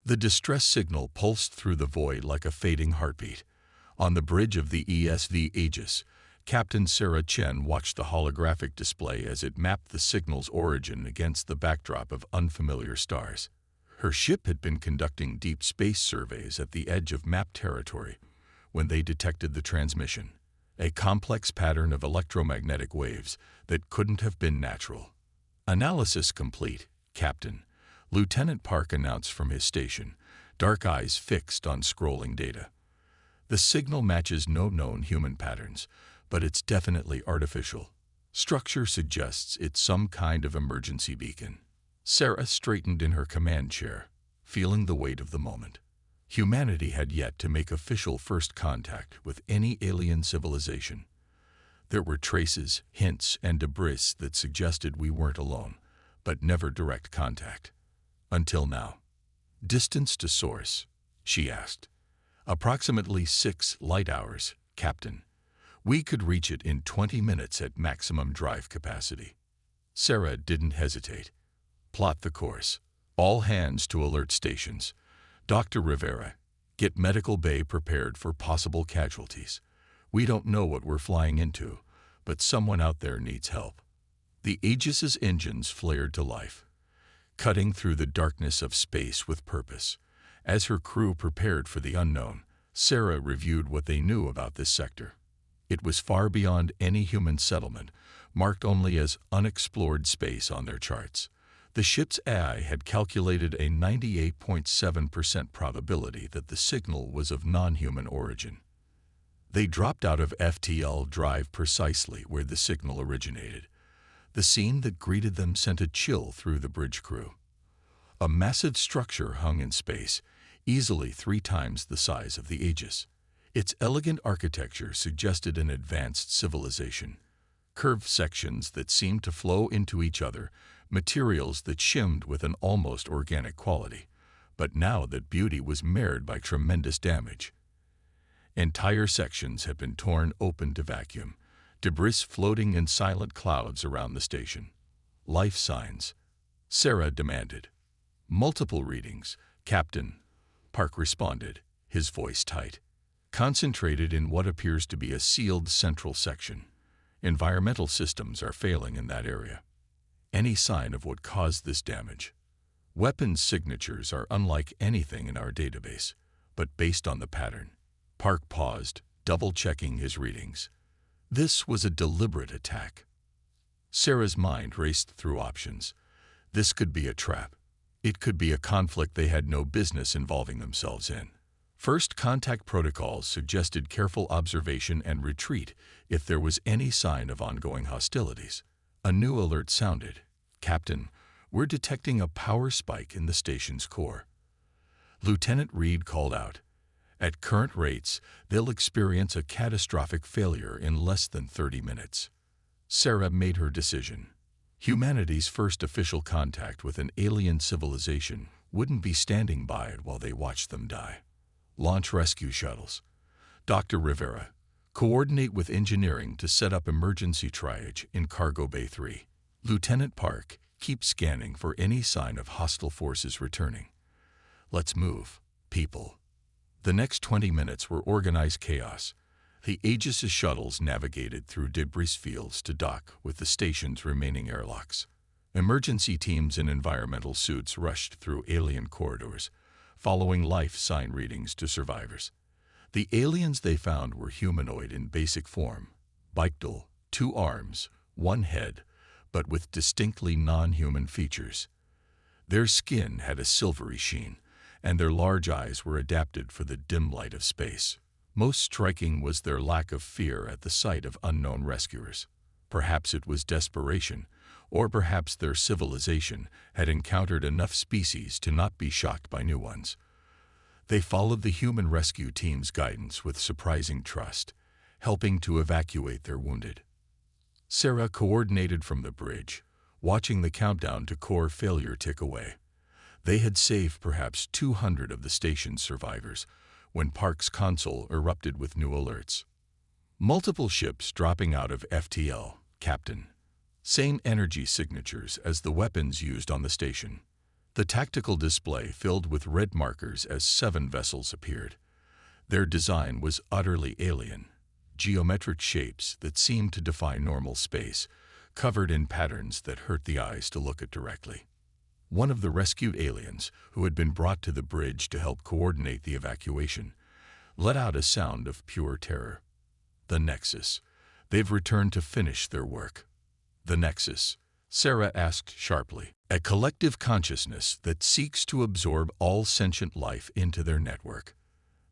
The distress signal pulsed through the void like a fading heartbeat. On the bridge of the ESV Aegis, Captain Sarah Chen watched the holographic display as it mapped the signal's origin against the backdrop of unfamiliar stars. Her ship had been conducting deep space surveys at the edge of mapped territory when they detected the transmission, a complex pattern of electromagnetic waves that couldn't have been natural. "Analysis complete, Captain," Lieutenant Park announced from his station, dark eyes fixed on scrolling data. "The signal matches no known human patterns, but it's definitely artificial. Structure suggests it's some kind of emergency beacon." Sarah straightened in her command chair, feeling the weight of the moment. Humanity had yet to make official first contact with any alien civilization. There were traces, hints, and debris that suggested we weren't alone, but never direct contact. Until now. "Distance to source?" she asked. "Approximately 6 light hours, Captain. We could reach it in 20 minutes at maximum drive capacity." Sarah didn't hesitate. "Plot the course. All hands to alert stations. Dr. Rivera, get Medical Bay prepared for possible casualties. We don't know what we're flying into, but someone out there needs help." The Aegis's engines flared to life, cutting through the darkness of space with purpose. As her crew prepared for the unknown, Sarah reviewed what they knew about this sector. It was far beyond any human settlement, marked only as unexplored space on their charts. The ship's AI had calculated a 98.7% probability that the signal was of non-human origin. They dropped out of FTL Drive precisely where the signal originated. The scene that greeted them sent a chill through the bridge crew. A massive structure hung in space, easily 3 times the size of the Aegis. Its elegant architecture suggested an advanced civilization. Curved sections that seemed to flow into each other, materials that shimmed with an almost organic quality. But now that beauty was marred by tremendous damage. Entire sections had been torn open to vacuum, debris floating in silent clouds around the station. "Life signs," Sarah demanded. "Multiple readings, Captain," Park responded, his voice tight. "Concentrated in what appears to be a sealed central section. Environmental systems are failing in that area. Any sign of what caused this damage? Weapons signatures are unlike anything in our database, but based on the pattern." Park paused, double-checking his readings. This was a deliberate attack. Sarah's mind raced through options. This could be a trap. It could be a conflict they had no business involving themselves in. First contact protocols suggested careful observation and retreat if there was any sign of ongoing hostilities. A new alert sounded. "Captain, we're detecting a power spike in the station's core." Lieutenant Reed called out. "At current rates, they'll experience a catastrophic failure in less than 30 minutes. Sarah made her decision. Humanity's first official contact with an alien civilization wouldn't be standing by it while they watched them die. "Launch rescue shuttles. Dr. Rivera, coordinate with engineering to set up emergency triage in Cargo Bay 3. Lieutenant Park, keep scanning for any sign of hostile forces returning. Let's move, people." The next 20 minutes were organized chaos. The Aegis' shuttles navigated through debris fields to dock with the station's remaining airlocks. Emergency teams in environmental suits rushed through alien corridors, following life sign readings to survivors. The aliens they found were humanoid in basic form, bipedal, 2 arms, 1 head, but with distinctly non-human features. Their skin had a silvery sheen, and their large eyes were adapted for the dim light of space. Most striking was their lack of fear at the sight of unknown rescuers. Perhaps it was desperation, or perhaps their civilization had encountered enough species to not be shocked by new ones. They followed the human rescue team's guidance with surprising trust, helping to evacuate their wounded. Sarah coordinated from the bridge, watching the countdown to core failure tick away. They had saved perhaps 200 of the station's survivors when Park's console erupted with new alerts. "Multiple ships dropping out of FTL, Captain. Same energy signatures as the weapons used on the station. The tactical display filled with red markers as 7 vessels appeared. Their design was utterly alien. Geometric shapes that seemed to defy normal space, covered in patterns that hurt the eyes to look at directly. One of the rescued aliens, who had been brought to the bridge to help coordinate the evacuation, let out a sound of pure terror. The Nexus. They've returned to finish their work. The Nexus, Sarah asked sharply. A collective consciousness that seeks to absorb all sentient life into their network.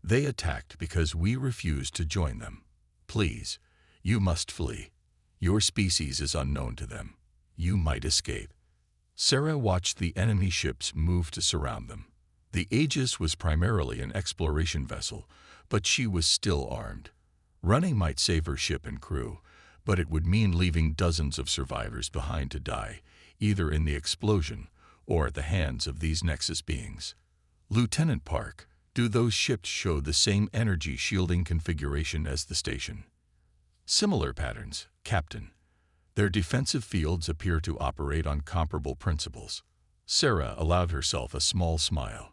They attacked because we refused to join them. Please, you must flee. Your species is unknown to them. You might escape. Sarah watched the enemy ships move to surround them. The Aegis was primarily an exploration vessel, but she was still armed. Running might save her ship and crew, but it would mean leaving dozens of survivors behind to die, either in the explosion or at the hands of these Nexus beings. Lieutenant Park, do those ships show the same energy shielding configuration as the station? Similar patterns, Captain. Their defensive fields appear to operate on comparable principles. Sarah allowed herself a small smile.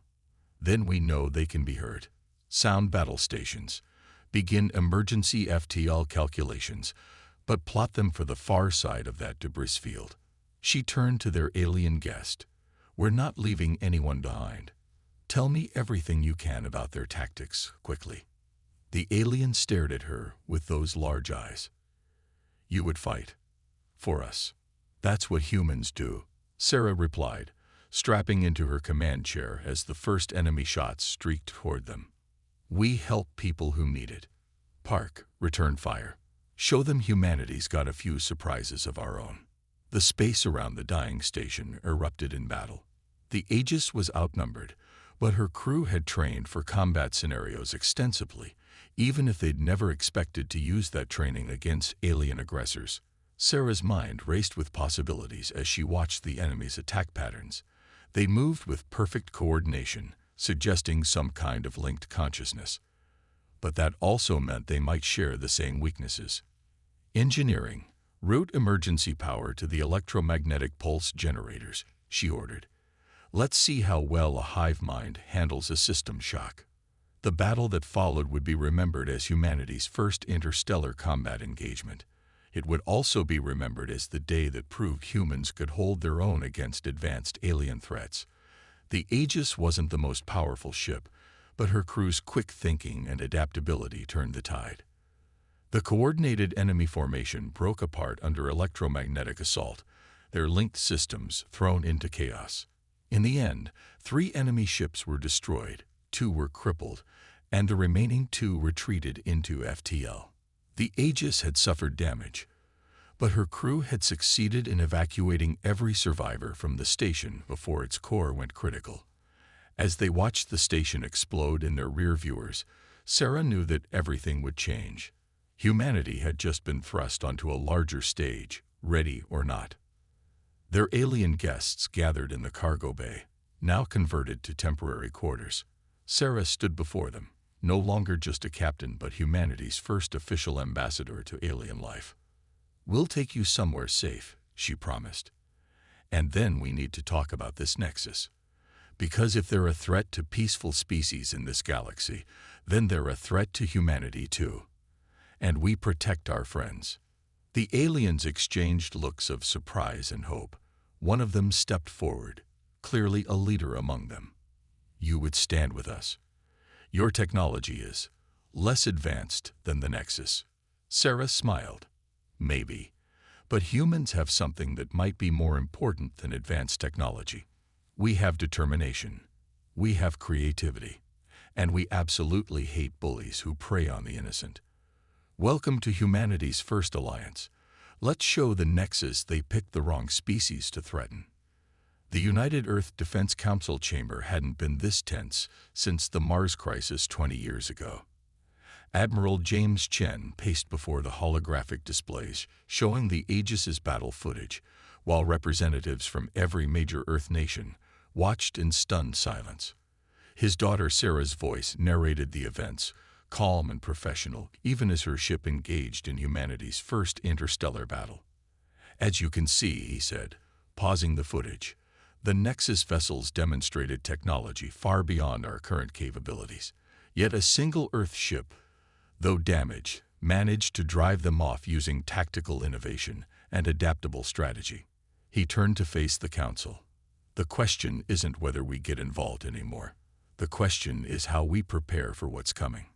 Then we know they can be heard. Sound battle stations. Begin emergency FTL calculations, but plot them for the far side of that debris field. She turned to their alien guest. We're not leaving anyone behind. Tell me everything you can about their tactics, quickly. The alien stared at her with those large eyes. You would fight. For us. That's what humans do, Sarah replied, strapping into her command chair as the first enemy shots streaked toward them. We help people who need it. Park, return fire. Show them humanity's got a few surprises of our own. The space around the dying station erupted in battle. The Aegis was outnumbered, but her crew had trained for combat scenarios extensively, even if they'd never expected to use that training against alien aggressors. Sarah's mind raced with possibilities as she watched the enemy's attack patterns. They moved with perfect coordination, suggesting some kind of linked consciousness. But that also meant they might share the same weaknesses. Engineering. Route emergency power to the electromagnetic pulse generators, she ordered. Let's see how well a hive mind handles a system shock. The battle that followed would be remembered as humanity's first interstellar combat engagement. It would also be remembered as the day that proved humans could hold their own against advanced alien threats. The Aegis wasn't the most powerful ship, but her crew's quick thinking and adaptability turned the tide. The coordinated enemy formation broke apart under electromagnetic assault, their linked systems thrown into chaos. In the end, 3 enemy ships were destroyed, 2 were crippled, and the remaining 2 retreated into FTL. The Aegis had suffered damage, but her crew had succeeded in evacuating every survivor from the station before its core went critical. As they watched the station explode in their rear viewers, Sarah knew that everything would change. Humanity had just been thrust onto a larger stage, ready or not. Their alien guests gathered in the cargo bay, now converted to temporary quarters. Sarah stood before them, no longer just a captain but humanity's first official ambassador to alien life. We'll take you somewhere safe, she promised. And then we need to talk about this Nexus. Because if they're a threat to peaceful species in this galaxy, then they're a threat to humanity too. And we protect our friends. The aliens exchanged looks of surprise and hope. One of them stepped forward, clearly a leader among them. You would stand with us. Your technology is less advanced than the Nexus. Sarah smiled. Maybe. But humans have something that might be more important than advanced technology. We have determination. We have creativity. And we absolutely hate bullies who prey on the innocent. Welcome to humanity's first alliance. Let's show the Nexus they picked the wrong species to threaten. The United Earth Defense Council chamber hadn't been this tense since the Mars crisis 20 years ago. Admiral James Chen paced before the holographic displays showing the Aegis's battle footage, while representatives from every major Earth nation watched in stunned silence. His daughter Sarah's voice narrated the events, calm and professional, even as her ship engaged in humanity's first interstellar battle. As you can see, he said, pausing the footage, The Nexus vessels demonstrated technology far beyond our current capabilities. Yet a single Earth ship, though damaged, managed to drive them off using tactical innovation and adaptable strategy. He turned to face the council. The question isn't whether we get involved anymore. The question is how we prepare for what's coming.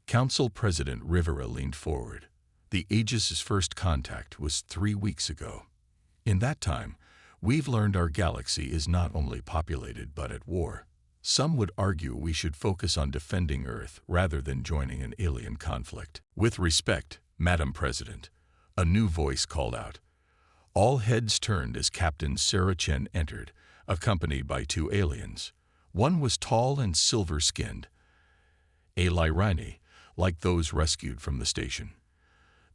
Council President Rivera leaned forward. The Aegis's first contact was 3 weeks ago. In that time, we've learned our galaxy is not only populated but at war. Some would argue we should focus on defending Earth rather than joining an alien conflict. With respect, Madam President, a new voice called out. All heads turned as Captain Sarah Chen entered, accompanied by 2 aliens. One was tall and silver-skinned, a Lyrani, like those rescued from the station.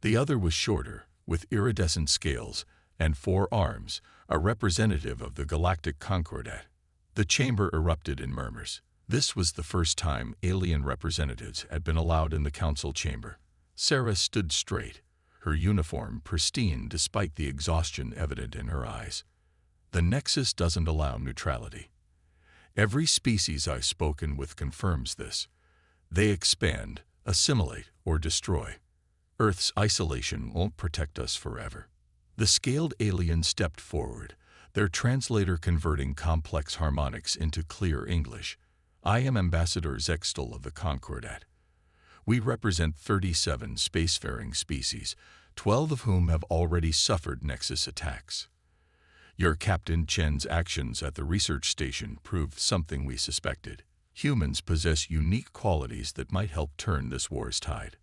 The other was shorter, with iridescent scales and 4 arms, a representative of the Galactic Concordat. The chamber erupted in murmurs. This was the first time alien representatives had been allowed in the council chamber. Sarah stood straight, her uniform pristine despite the exhaustion evident in her eyes. The Nexus doesn't allow neutrality. Every species I've spoken with confirms this. They expand, assimilate, or destroy. Earth's isolation won't protect us forever. The scaled alien stepped forward, their translator converting complex harmonics into clear English. I am Ambassador Zextal of the Concordat. We represent 37 spacefaring species, 12 of whom have already suffered Nexus attacks. Your Captain Chen's actions at the research station proved something we suspected. Humans possess unique qualities that might help turn this war's tide.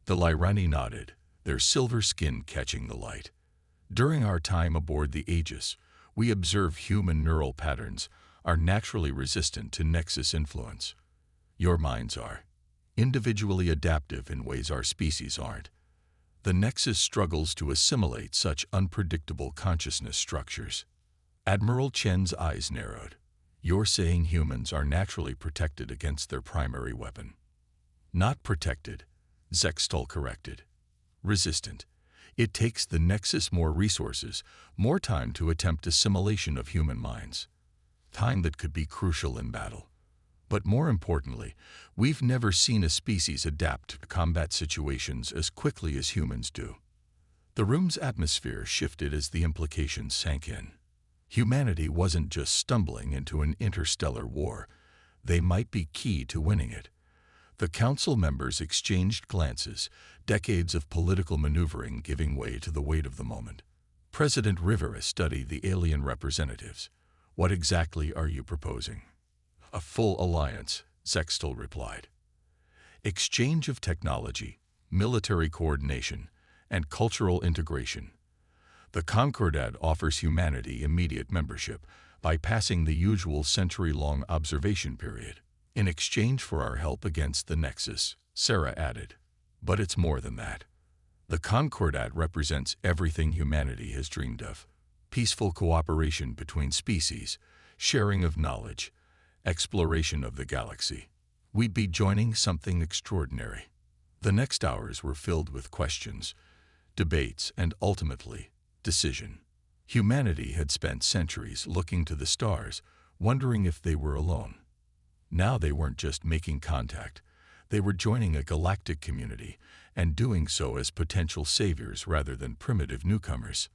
The Lyrani nodded, their silver skin catching the light. During our time aboard the Aegis, we observe human neural patterns are naturally resistant to Nexus influence. Your minds are individually adaptive in ways our species aren't. The Nexus struggles to assimilate such unpredictable consciousness structures. Admiral Chen's eyes narrowed. You're saying humans are naturally protected against their primary weapon. Not protected, Zextal corrected. Resistant. It takes the Nexus more resources, more time to attempt assimilation of human minds. Time that could be crucial in battle. But more importantly, we've never seen a species adapt to combat situations as quickly as humans do. The room's atmosphere shifted as the implications sank in. Humanity wasn't just stumbling into an interstellar war. They might be key to winning it. The council members exchanged glances, decades of political maneuvering giving way to the weight of the moment. President Rivera studied the alien representatives. What exactly are you proposing? A full alliance, Zextal replied. Exchange of technology, military coordination, and cultural integration. The Concordat offers humanity immediate membership, bypassing the usual century-long observation period. In exchange for our help against the Nexus, Sarah added. But it's more than that. The Concordat represents everything humanity has dreamed of. Peaceful cooperation between species, sharing of knowledge, exploration of the galaxy. We'd be joining something extraordinary. The next hours were filled with questions, debates, and ultimately, decision. Humanity had spent centuries looking to the stars, wondering if they were alone. Now they weren't just making contact. They were joining a galactic community, and doing so as potential saviors rather than primitive newcomers.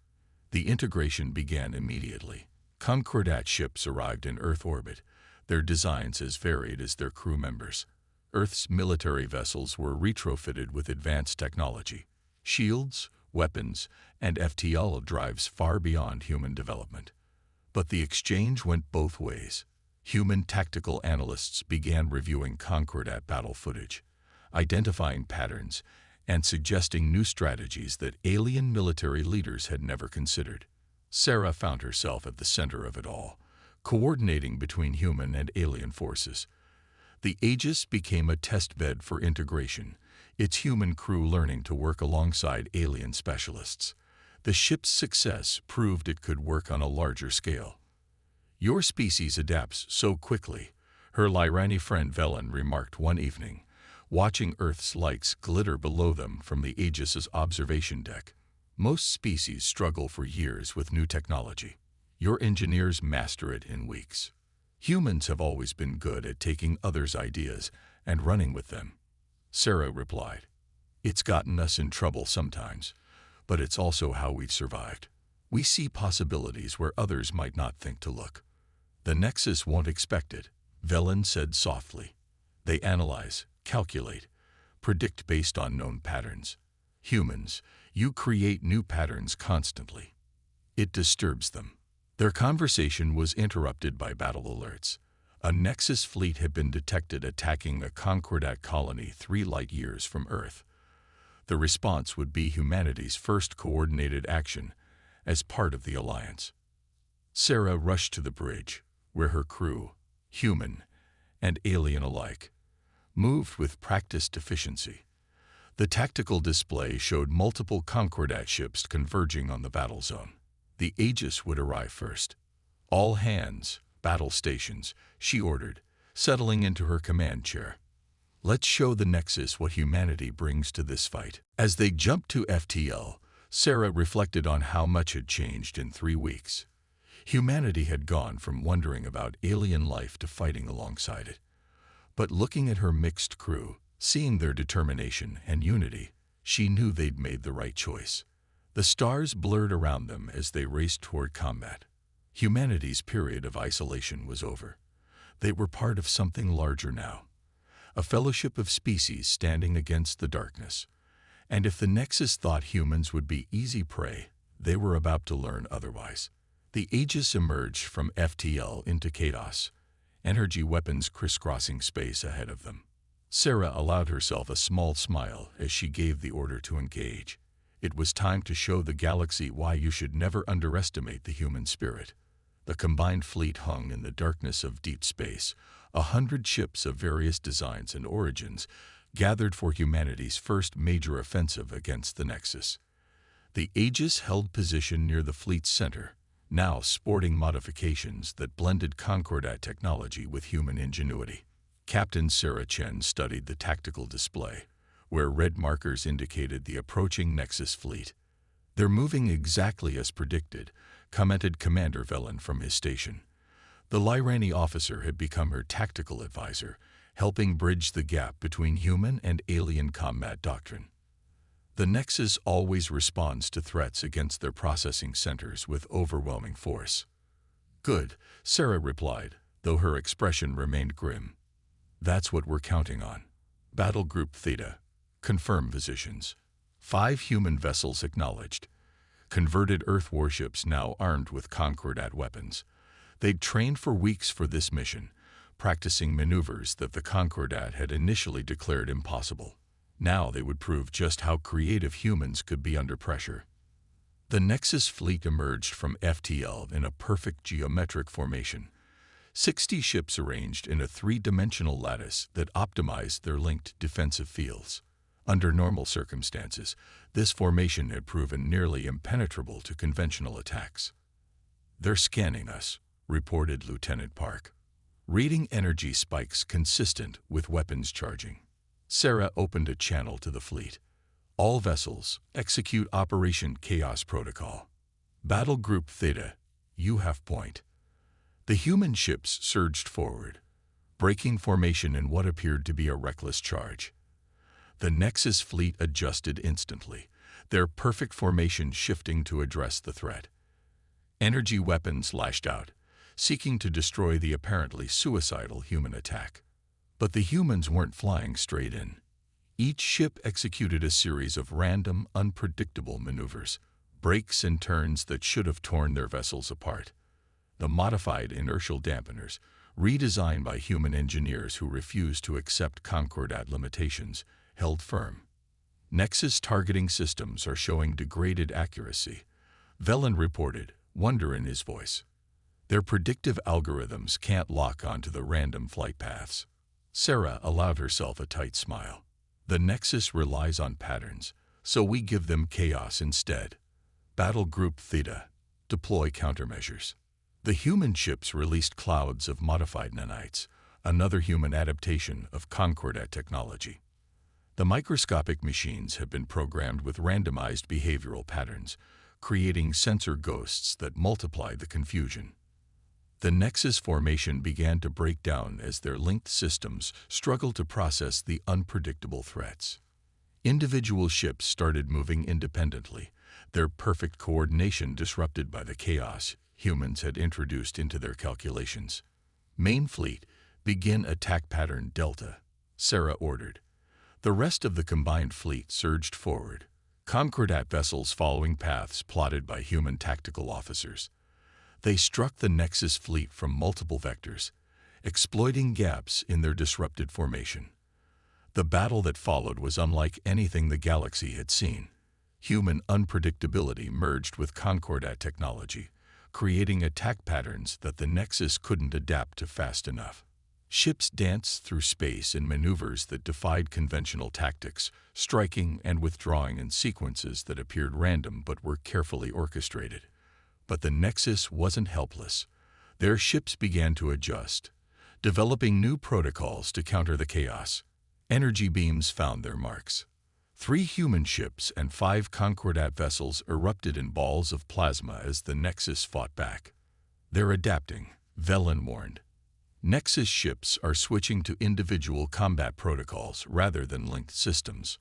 The integration began immediately. Concordat ships arrived in Earth orbit, their designs as varied as their crew members. Earth's military vessels were retrofitted with advanced technology, shields, weapons, and FTL drives far beyond human development. But the exchange went both ways. Human tactical analysts began reviewing Concordat battle footage, identifying patterns, and suggesting new strategies that alien military leaders had never considered. Sarah found herself at the center of it all, coordinating between human and alien forces. The Aegis became a testbed for integration, its human crew learning to work alongside alien specialists. The ship's success proved it could work on a larger scale. Your species adapts so quickly, her Lyrani friend Velen remarked one evening, watching Earth's lights glitter below them from the Aegis's observation deck. Most species struggle for years with new technology. Your engineers master it in weeks. Humans have always been good at taking others' ideas and running with them, Sarah replied. It's gotten us in trouble sometimes, but it's also how we've survived. We see possibilities where others might not think to look. The Nexus won't expect it, Velen said softly. They analyze, calculate, predict based on known patterns. Humans, you create new patterns constantly. It disturbs them. Their conversation was interrupted by battle alerts. A Nexus fleet had been detected attacking a Concordat colony 3 light-years from Earth. The response would be humanity's first coordinated action as part of the alliance. Sarah rushed to the bridge, where her crew, human and alien alike, moved with practiced efficiency. The tactical display showed multiple Concordat ships converging on the battle zone. The Aegis would arrive first. All hands, battle stations, she ordered, settling into her command chair. Let's show the Nexus what humanity brings to this fight. As they jumped to FTL, Sarah reflected on how much had changed in 3 weeks. Humanity had gone from wondering about alien life to fighting alongside it. But looking at her mixed crew, seeing their determination and unity, she knew they'd made the right choice. The stars blurred around them as they raced toward combat. Humanity's period of isolation was over. They were part of something larger now. A fellowship of species standing against the darkness. And if the Nexus thought humans would be easy prey, they were about to learn otherwise. The Aegis emerged from FTL into chaos, energy weapons crisscrossing space ahead of them. Sarah allowed herself a small smile as she gave the order to engage. It was time to show the galaxy why you should never underestimate the human spirit. The combined fleet hung in the darkness of deep space. 100 ships of various designs and origins gathered for humanity's first major offensive against the Nexus. The Aegis held position near the fleet's center, now sporting modifications that blended Concordat technology with human ingenuity. Captain Sarah Chen studied the tactical display, where red markers indicated the approaching Nexus fleet. They're moving exactly as predicted, commented Commander Velen from his station. The Lyrani officer had become her tactical advisor, helping bridge the gap between human and alien combat doctrine. The Nexus always responds to threats against their processing centers with overwhelming force. Good, Sarah replied, though her expression remained grim. That's what we're counting on. Battle Group Theta. Confirm positions. 5 human vessels acknowledged. Converted Earth warships now armed with Concordat weapons. They'd trained for weeks for this mission, practicing maneuvers that the Concordat had initially declared impossible. Now they would prove just how creative humans could be under pressure. The Nexus fleet emerged from FTL in a perfect geometric formation. 60 ships arranged in a 3-dimensional lattice that optimized their linked defensive fields. Under normal circumstances, this formation had proven nearly impenetrable to conventional attacks. They're scanning us, reported Lieutenant Park. Reading energy spikes consistent with weapons charging. Sarah opened a channel to the fleet. All vessels, execute Operation Chaos Protocol. Battle Group Theta, you have point. The human ships surged forward, breaking formation in what appeared to be a reckless charge. The Nexus fleet adjusted instantly, their perfect formation shifting to address the threat. Energy weapons lashed out, seeking to destroy the apparently suicidal human attack. But the humans weren't flying straight in. Each ship executed a series of random, unpredictable maneuvers, breaks and turns that should have torn their vessels apart. The modified inertial dampeners, redesigned by human engineers who refused to accept Concordat limitations, held firm. Nexus targeting systems are showing degraded accuracy, Velen reported, wonder in his voice. Their predictive algorithms can't lock onto the random flight paths. Sarah allowed herself a tight smile. The Nexus relies on patterns, so we give them chaos instead. Battle Group Theta, deploy countermeasures. The human ships released clouds of modified nanites, another human adaptation of Concordat technology. The microscopic machines have been programmed with randomized behavioral patterns, creating sensor ghosts that multiplied the confusion. The Nexus formation began to break down as their linked systems struggled to process the unpredictable threats. Individual ships started moving independently, their perfect coordination disrupted by the chaos humans had introduced into their calculations. Main fleet, begin attack pattern Delta, Sarah ordered. The rest of the combined fleet surged forward, Concordat vessels following paths plotted by human tactical officers. They struck the Nexus fleet from multiple vectors, exploiting gaps in their disrupted formation. The battle that followed was unlike anything the galaxy had seen. Human unpredictability merged with Concordat technology, creating attack patterns that the Nexus couldn't adapt to fast enough. Ships danced through space in maneuvers that defied conventional tactics, striking and withdrawing in sequences that appeared random but were carefully orchestrated. But the Nexus wasn't helpless. Their ships began to adjust, developing new protocols to counter the chaos. Energy beams found their marks. 3 human ships and 5 Concordat vessels erupted in balls of plasma as the Nexus fought back. They're adapting, Velen warned. Nexus ships are switching to individual combat protocols rather than linked systems.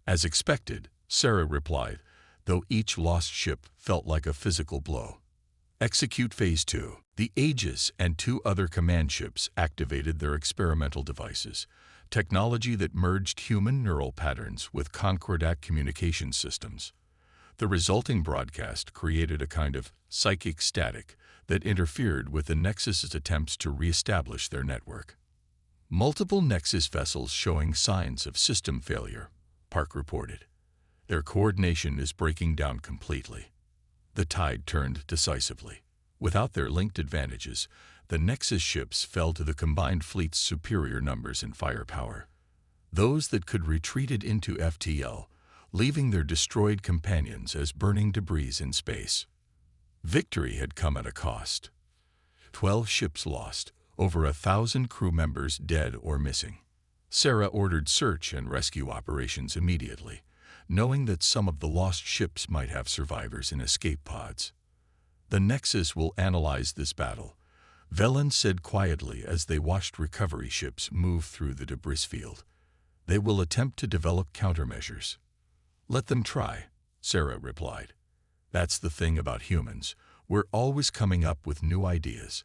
As expected, Sarah replied, though each lost ship felt like a physical blow. Execute Phase 2. The Aegis and 2 other command ships activated their experimental devices, technology that merged human neural patterns with Concordat communication systems. The resulting broadcast created a kind of psychic static that interfered with the Nexus's attempts to reestablish their network. Multiple Nexus vessels showing signs of system failure, Park reported. Their coordination is breaking down completely. The tide turned decisively. Without their linked advantages, the Nexus ships fell to the combined fleet's superior numbers and firepower. Those that could retreated into FTL, leaving their destroyed companions as burning debris in space. Victory had come at a cost. 12 ships lost, over 1,000 crew members dead or missing. Sarah ordered search and rescue operations immediately, knowing that some of the lost ships might have survivors in escape pods. The Nexus will analyze this battle, Velen said quietly as they watched recovery ships move through the debris field. They will attempt to develop countermeasures. Let them try, Sarah replied. That's the thing about humans. We're always coming up with new ideas.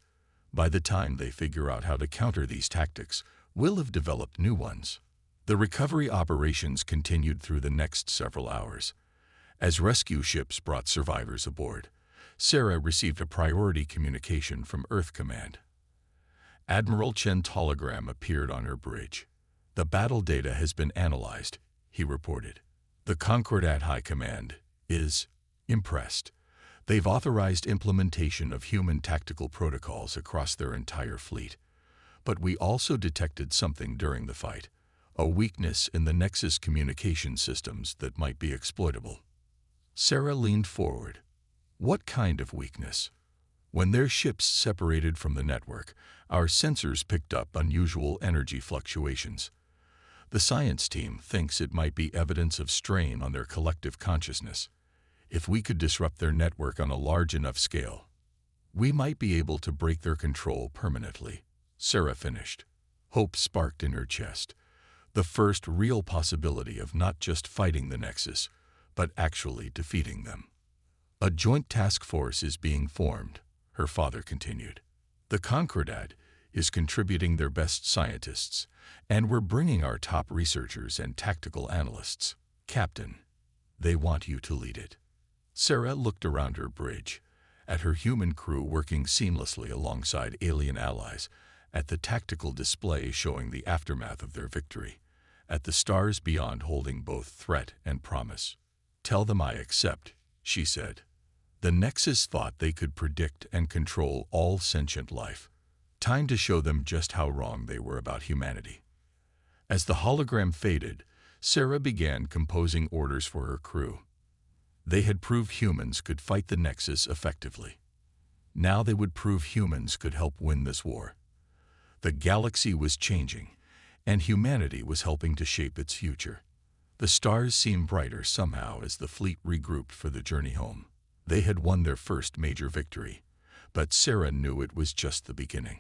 By the time they figure out how to counter these tactics, we'll have developed new ones. The recovery operations continued through the next several hours. As rescue ships brought survivors aboard, Sarah received a priority communication from Earth Command. Admiral Chen's hologram appeared on her bridge. The battle data has been analyzed, he reported. The Concordat High Command is impressed. They've authorized implementation of human tactical protocols across their entire fleet. But we also detected something during the fight, a weakness in the Nexus communication systems that might be exploitable. Sarah leaned forward. What kind of weakness? When their ships separated from the network, our sensors picked up unusual energy fluctuations. The science team thinks it might be evidence of strain on their collective consciousness. If we could disrupt their network on a large enough scale, we might be able to break their control permanently, Sarah finished. Hope sparked in her chest. The first real possibility of not just fighting the Nexus, but actually defeating them. A joint task force is being formed, her father continued. The Concordat is contributing their best scientists, and we're bringing our top researchers and tactical analysts. Captain, they want you to lead it. Sarah looked around her bridge, at her human crew working seamlessly alongside alien allies, at the tactical display showing the aftermath of their victory, at the stars beyond holding both threat and promise. Tell them I accept, she said. The Nexus thought they could predict and control all sentient life. Time to show them just how wrong they were about humanity. As the hologram faded, Sarah began composing orders for her crew. They had proved humans could fight the Nexus effectively. Now they would prove humans could help win this war. The galaxy was changing, and humanity was helping to shape its future. The stars seemed brighter somehow as the fleet regrouped for the journey home. They had won their first major victory, but Sarah knew it was just the beginning.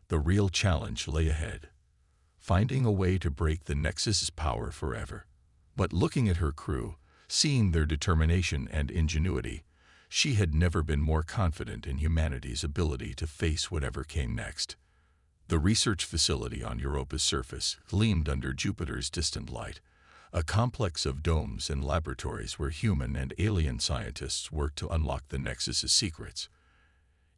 The real challenge lay ahead, finding a way to break the Nexus's power forever. But looking at her crew, seeing their determination and ingenuity, she had never been more confident in humanity's ability to face whatever came next. The research facility on Europa's surface gleamed under Jupiter's distant light, a complex of domes and laboratories where human and alien scientists worked to unlock the Nexus's secrets.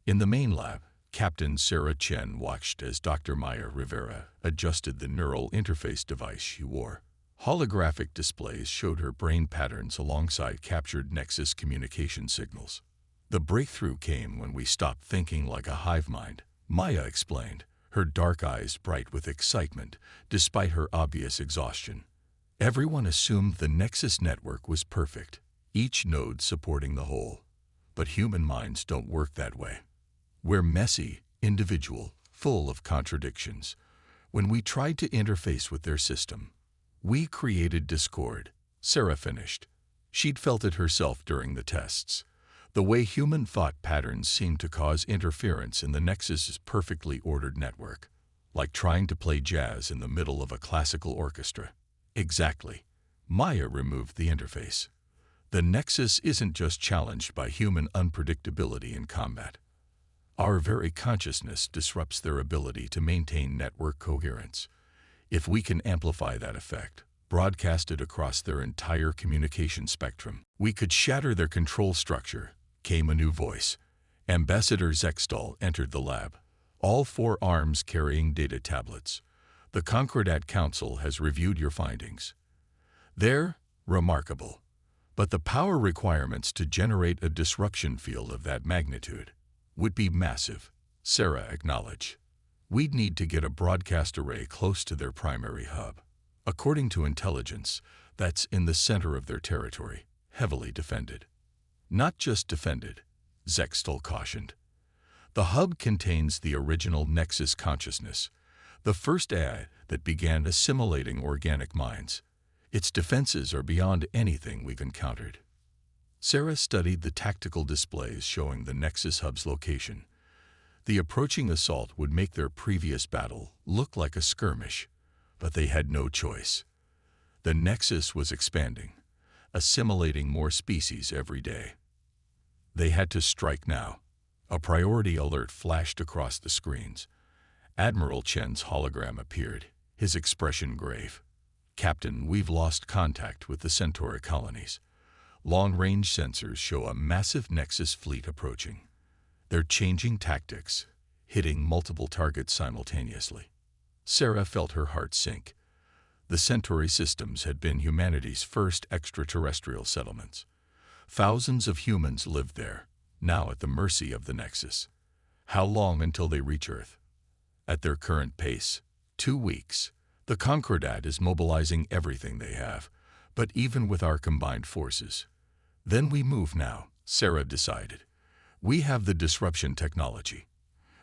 In the main lab, Captain Sarah Chen watched as Dr. Maya Rivera adjusted the neural interface device she wore. Holographic displays showed her brain patterns alongside captured Nexus communication signals. The breakthrough came when we stopped thinking like a hive mind, Maya explained, her dark eyes bright with excitement despite her obvious exhaustion. Everyone assumed the Nexus network was perfect, each node supporting the whole. But human minds don't work that way. We're messy, individual, full of contradictions. When we tried to interface with their system, we created discord, Sarah finished. She'd felt it herself during the tests. The way human thought patterns seemed to cause interference in the Nexus's perfectly ordered network, like trying to play jazz in the middle of a classical orchestra. Exactly. Maya removed the interface. The Nexus isn't just challenged by human unpredictability in combat. Our very consciousness disrupts their ability to maintain network coherence. If we can amplify that effect, broadcast it across their entire communication spectrum, we could shatter their control structure, came a new voice. Ambassador Zextal entered the lab, all 4 arms carrying data tablets. The Concordat Council has reviewed your findings. They're remarkable, but the power requirements to generate a disruption field of that magnitude would be massive, Sarah acknowledged. We'd need to get a broadcast array close to their primary hub. According to intelligence, that's in the center of their territory, heavily defended. Not just defended, Zextal cautioned. The hub contains the original Nexus consciousness, the first AI that began assimilating organic minds. Its defenses are beyond anything we've encountered. Sarah studied the tactical displays showing the Nexus hub's location. The approaching assault would make their previous battle look like a skirmish, but they had no choice. The Nexus was expanding, assimilating more species every day. They had to strike now. A priority alert flashed across the screens. Admiral Chen's hologram appeared, his expression grave. Captain, we've lost contact with the Centauri colonies. Long-range sensors show a massive Nexus fleet approaching. They're changing tactics, hitting multiple targets simultaneously. Sarah felt her heart sink. The Centauri systems had been humanity's first extraterrestrial settlements. Thousands of humans lived there, now at the mercy of the Nexus. How long until they reach Earth? At their current pace, 2 weeks. The Concordat is mobilizing everything they have, but even with our combined forces. Then we move now, Sarah decided. We have the disruption technology.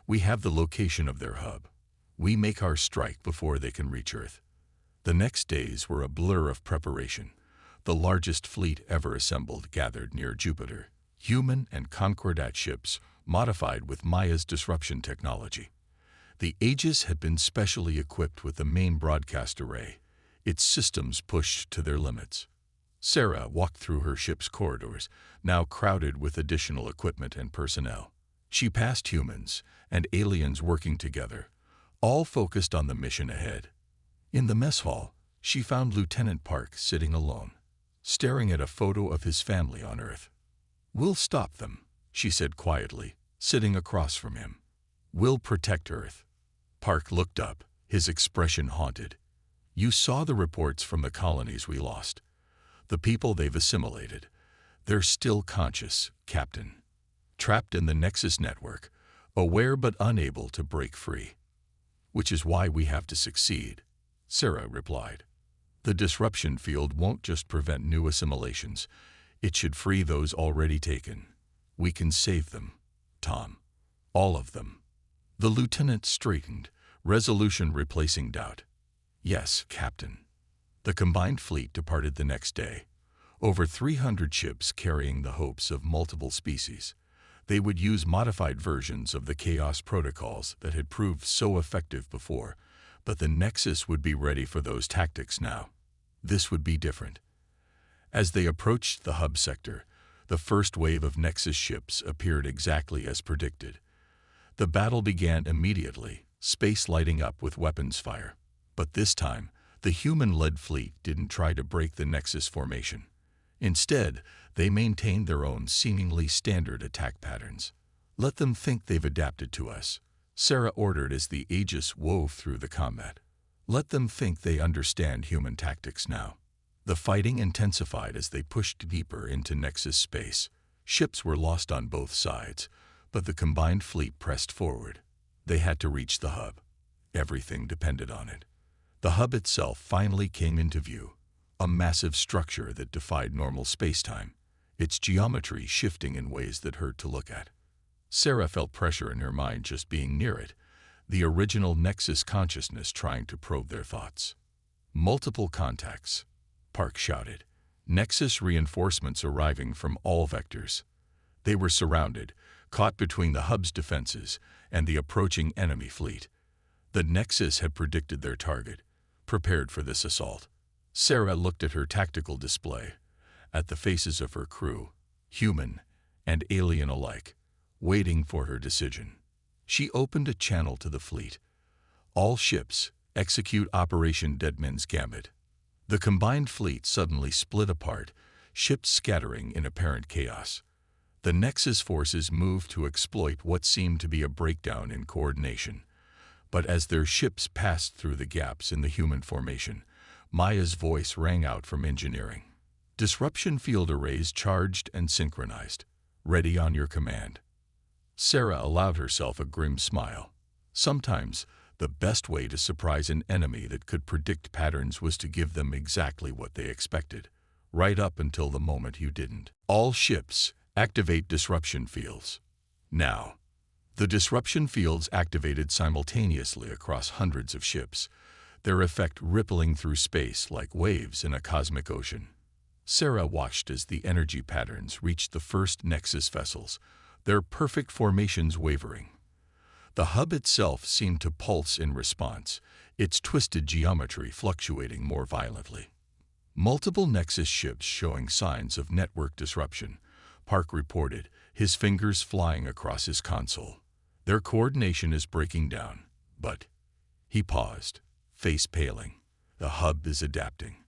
We have the location of their hub. We make our strike before they can reach Earth. The next days were a blur of preparation. The largest fleet ever assembled gathered near Jupiter. Human and Concordat ships modified with Maya's disruption technology. The Aegis had been specially equipped with the main broadcast array, its systems pushed to their limits. Sarah walked through her ship's corridors, now crowded with additional equipment and personnel. She passed humans and aliens working together, all focused on the mission ahead. In the mess hall, she found Lieutenant Park sitting alone, staring at a photo of his family on Earth. "We'll stop them," she said quietly, sitting across from him. "We'll protect Earth." Park looked up, his expression haunted. "You saw the reports from the colonies we lost. The people they've assimilated. They're still conscious, Captain. Trapped in the Nexus network, aware but unable to break free. Which is why we have to succeed," Sarah replied. "The disruption field won't just prevent new assimilations. It should free those already taken. We can save them, Tom. All of them." The lieutenant straightened, resolution replacing doubt. "Yes, Captain." The combined fleet departed the next day. Over 300 ships carrying the hopes of multiple species. They would use modified versions of the Chaos protocols that had proved so effective before, but the Nexus would be ready for those tactics now. This would be different. As they approached the hub sector, the first wave of Nexus ships appeared exactly as predicted. The battle began immediately, space lighting up with weapons fire. But this time, the human-led fleet didn't try to break the Nexus formation. Instead, they maintained their own seemingly standard attack patterns. "Let them think they've adapted to us," Sarah ordered as the Aegis wove through the combat. "Let them think they understand human tactics now." The fighting intensified as they pushed deeper into Nexus space. Ships were lost on both sides, but the combined fleet pressed forward. They had to reach the hub. Everything depended on it. The hub itself finally came into view, a massive structure that defied normal space-time, its geometry shifting in ways that hurt to look at. Sarah felt pressure in her mind just being near it, the original Nexus consciousness trying to probe their thoughts. "Multiple contacts," Park shouted. "Nexus reinforcements arriving from all vectors." They were surrounded, caught between the hub's defenses and the approaching enemy fleet. The Nexus had predicted their target, prepared for this assault. Sarah looked at her tactical display, at the faces of her crew, human and alien alike, waiting for her decision. She opened a channel to the fleet. "All ships, execute Operation Deadman's Gambit." The combined fleet suddenly split apart, ships scattering in apparent chaos. The Nexus forces moved to exploit what seemed to be a breakdown in coordination. But as their ships passed through the gaps in the human formation, Maya's voice rang out from engineering. "Disruption field arrays charged and synchronized. Ready on your command." Sarah allowed herself a grim smile. Sometimes, the best way to surprise an enemy that could predict patterns was to give them exactly what they expected, right up until the moment you didn't. "All ships, activate disruption fields. Now." The disruption fields activated simultaneously across hundreds of ships, their effect rippling through space like waves in a cosmic ocean. Sarah watched as the energy patterns reached the first Nexus vessels, their perfect formations wavering. The hub itself seemed to pulse in response, its twisted geometry fluctuating more violently. Multiple Nexus ships showing signs of network disruption, Park reported, his fingers flying across his console. "Their coordination is breaking down, but..." He paused, face paling. "The hub is adapting.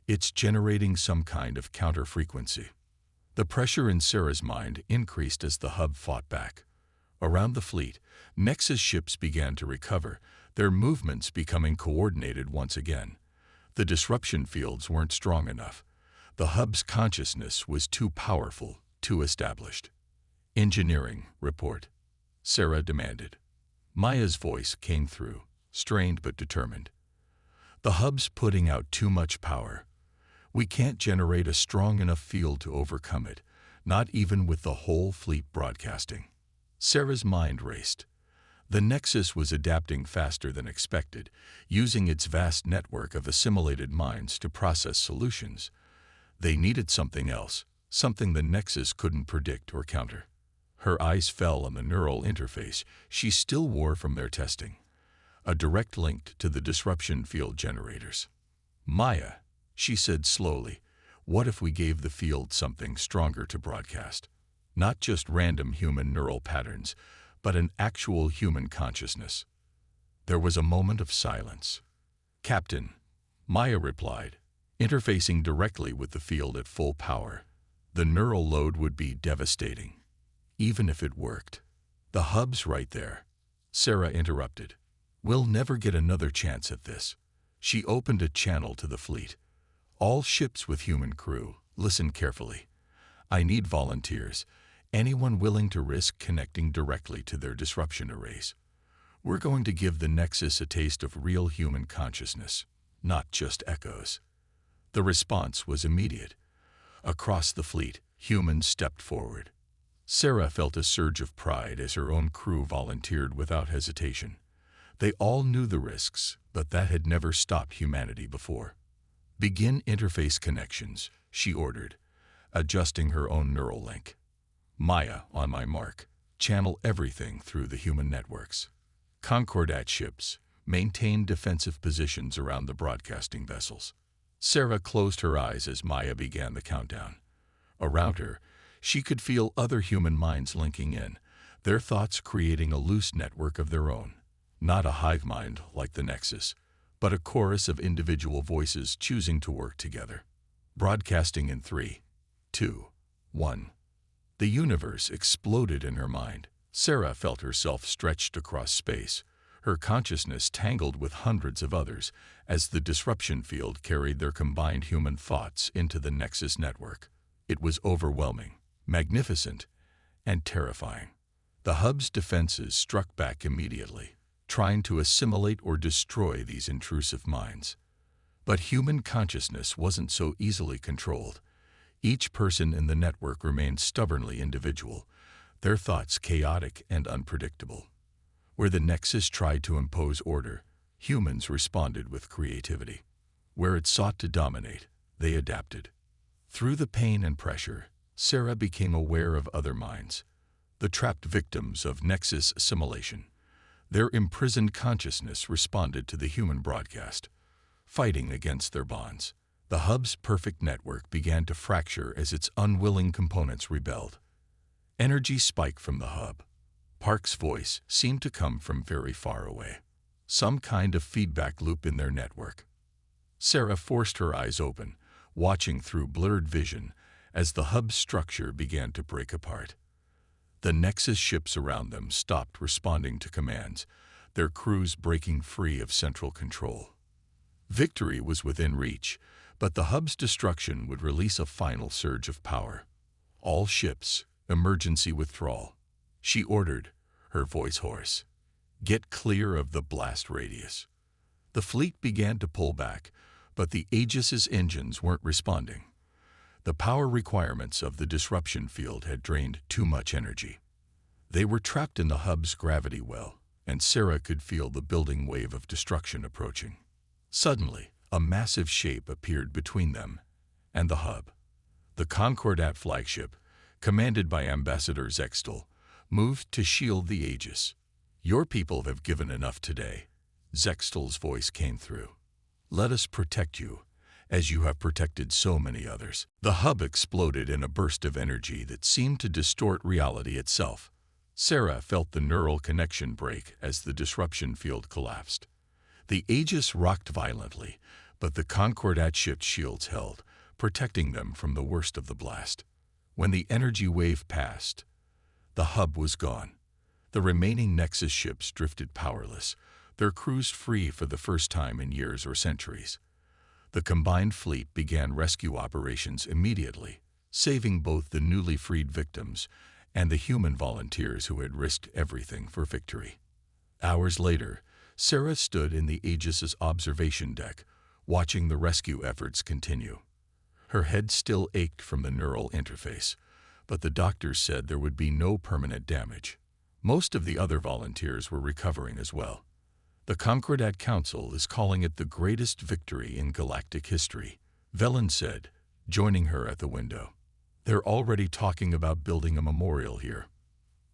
It's generating some kind of counter-frequency." The pressure in Sarah's mind increased as the hub fought back. Around the fleet, Nexus ships began to recover, their movements becoming coordinated once again. The disruption fields weren't strong enough. The hub's consciousness was too powerful, too established. "Engineering, report," Sarah demanded. Maya's voice came through, strained but determined. "The hub's putting out too much power. We can't generate a strong enough field to overcome it, not even with the whole fleet broadcasting." Sarah's mind raced. The Nexus was adapting faster than expected, using its vast network of assimilated minds to process solutions. They needed something else, something the Nexus couldn't predict or counter. Her eyes fell on the neural interface she still wore from their testing, a direct link to the disruption field generators. "Maya," she said slowly, "what if we gave the field something stronger to broadcast? Not just random human neural patterns, but an actual human consciousness." There was a moment of silence. "Captain," Maya replied, interfacing directly with the field at full power. "The neural load would be devastating, even if it worked." "The hub's right there," Sarah interrupted. "We'll never get another chance at this." She opened a channel to the fleet. "All ships with human crew, listen carefully. I need volunteers, anyone willing to risk connecting directly to their disruption arrays. We're going to give the Nexus a taste of real human consciousness, not just echoes." The response was immediate. Across the fleet, humans stepped forward. Sarah felt a surge of pride as her own crew volunteered without hesitation. They all knew the risks, but that had never stopped humanity before. "Begin interface connections," she ordered, adjusting her own neural link. "Maya, on my mark, channel everything through the human networks." Concordat ships maintain defensive positions around the broadcasting vessels. Sarah closed her eyes as Maya began the countdown. Around her, she could feel other human minds linking in, their thoughts creating a loose network of their own. Not a hive mind like the Nexus, but a chorus of individual voices choosing to work together. Broadcasting in 3, 2, 1. The universe exploded in her mind. Sarah felt herself stretched across space, her consciousness tangled with hundreds of others as the disruption field carried their combined human thoughts into the Nexus network. It was overwhelming, magnificent, and terrifying. The hub's defenses struck back immediately, trying to assimilate or destroy these intrusive minds. But human consciousness wasn't so easily controlled. Each person in the network remained stubbornly individual, their thoughts chaotic and unpredictable. Where the Nexus tried to impose order, humans responded with creativity. Where it sought to dominate, they adapted. Through the pain and pressure, Sarah became aware of other minds, the trapped victims of Nexus assimilation. Their imprisoned consciousness responded to the human broadcast, fighting against their bonds. The hub's perfect network began to fracture as its unwilling components rebelled. Energy spiked from the hub. Park's voice seemed to come from very far away, some kind of feedback loop in their network. Sarah forced her eyes open, watching through blurred vision as the hub's structure began to break apart. The Nexus ships around them stopped responding to commands, their crews breaking free of central control. Victory was within reach, but the hub's destruction would release a final surge of power. "All ships, emergency withdrawal," she ordered, her voice hoarse. "Get clear of the blast radius." The fleet began to pull back, but the Aegis's engines weren't responding. The power requirements of the disruption field had drained too much energy. They were trapped in the hub's gravity well, and Sarah could feel the building wave of destruction approaching. Suddenly, a massive shape appeared between them and the hub. The Concordat flagship, commanded by Ambassador Zextal, moved to shield the Aegis. "Your people have given enough today," Zextal's voice came through. "Let us protect you, as you have protected so many others." The hub exploded in a burst of energy that seemed to distort reality itself. Sarah felt the neural connection break as the disruption field collapsed. The Aegis rocked violently, but the Concordat ship's shields held, protecting them from the worst of the blast. When the energy wave passed, the hub was gone. The remaining Nexus ships drifted powerless, their crews free for the first time in years or centuries. The combined fleet began rescue operations immediately, saving both the newly freed victims and the human volunteers who had risked everything for victory. Hours later, Sarah stood in the Aegis's observation deck, watching the rescue efforts continue. Her head still ached from the neural interface, but the doctors said there would be no permanent damage. Most of the other volunteers were recovering as well. "The Concordat Council is calling it the greatest victory in galactic history," Velen said, joining her at the window. "They're already talking about building a memorial here."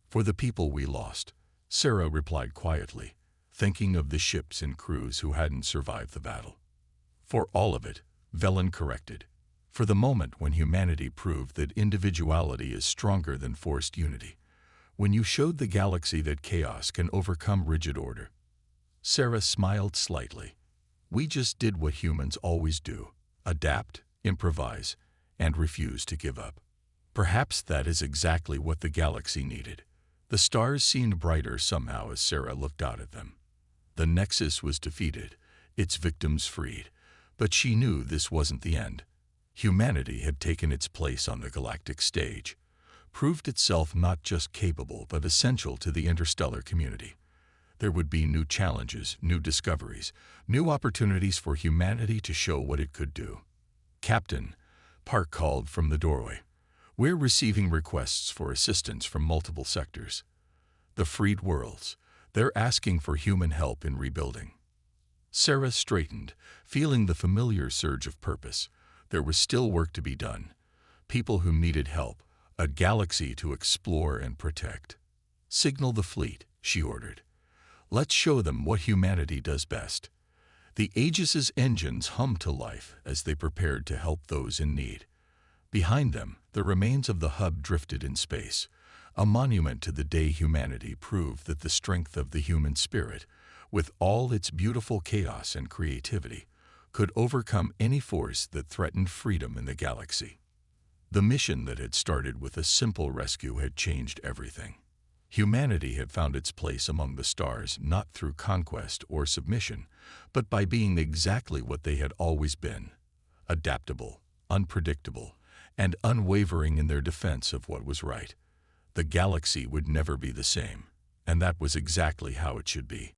"For the people we lost," Sarah replied quietly, thinking of the ships and crews who hadn't survived the battle. "For all of it," Velen corrected. "For the moment when humanity proved that individuality is stronger than forced unity. When you showed the galaxy that chaos can overcome rigid order." Sarah smiled slightly. "We just did what humans always do: adapt, improvise, and refuse to give up." Perhaps that is exactly what the galaxy needed. The stars seemed brighter somehow as Sarah looked out at them. The Nexus was defeated, its victims freed, but she knew this wasn't the end. Humanity had taken its place on the galactic stage, proved itself not just capable but essential to the interstellar community. There would be new challenges, new discoveries, new opportunities for humanity to show what it could do. "Captain," Park called from the doorway, "we're receiving requests for assistance from multiple sectors. The freed worlds, they're asking for human help in rebuilding." Sarah straightened, feeling the familiar surge of purpose. There was still work to be done. People who needed help, a galaxy to explore and protect. "Signal the fleet," she ordered. "Let's show them what humanity does best." The Aegis's engines hummed to life as they prepared to help those in need. Behind them, the remains of the hub drifted in space, a monument to the day humanity proved that the strength of the human spirit, with all its beautiful chaos and creativity, could overcome any force that threatened freedom in the galaxy. The mission that had started with a simple rescue had changed everything. Humanity had found its place among the stars not through conquest or submission, but by being exactly what they had always been: adaptable, unpredictable, and unwavering in their defense of what was right. The galaxy would never be the same, and that was exactly how it should be.